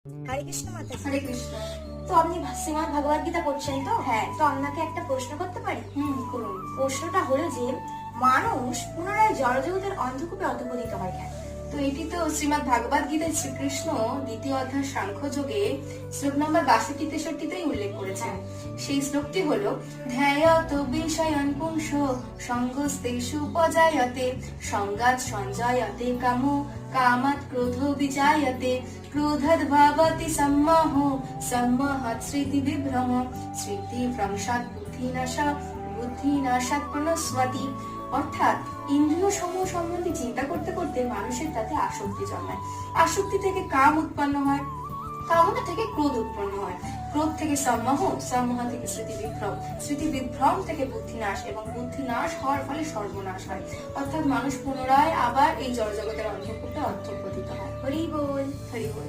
হরে কৃষ্ণ মাতা। হরে কৃষ্ণ। তো আপনি শ্রীমদ ভগবদ গীতা পড়ছেন তো? হ্যাঁ। তো আপনাকে একটা প্রশ্ন করতে পারি? করুন। প্রশ্নটা হলো যে মানুষ পুনরায় জড়জগতের অন্ধকূপে অধঃপতিত হয় কেন? তো এটি তো শ্রীমদ ভাগবত গীতায় শ্রীকৃষ্ণ দ্বিতীয় অধ্যায় সাংখ্য যোগে শ্লোক নম্বর 62-63-তেই উল্লেখ করেছেন। সেই শ্লোকটি হলো ধ্যায়ত বিষয়ান পুংস সঙ্গস্তেষু উপজায়তে সঙ্গাৎ সঞ্জায়তে কামো কামাৎ ক্রোধ বিজায়তে ক্রোধাৎ ভাবতি সম্মোহ সম্মোহাৎ স্মৃতি বিভ্রম স্মৃতি ভ্রংশাৎ বুদ্ধিনাশাৎ প্রণস্বতি। অর্থাৎ ইন্দ্রিয় সমূহ সম্বন্ধে চিন্তা করতে করতে মানুষের তাতে আসক্তি জন্মায়। আসক্তি থেকে কাম উৎপন্ন হয়, কামনা থেকে ক্রোধ উৎপন্ন হয়, ক্রোধ থেকে সম্মোহ, সম্মোহ থেকে স্মৃতি বিভ্রম, স্মৃতি বিভ্রম থেকে বুদ্ধিনাশ এবং বুদ্ধিনাশ হওয়ার ফলে সর্বনাশ হয়। অর্থাৎ মানুষ পুনরায় আবার এই জড়জগতের অন্ধকূপে অধঃপতিত হয়। হরি বল। হরি বল।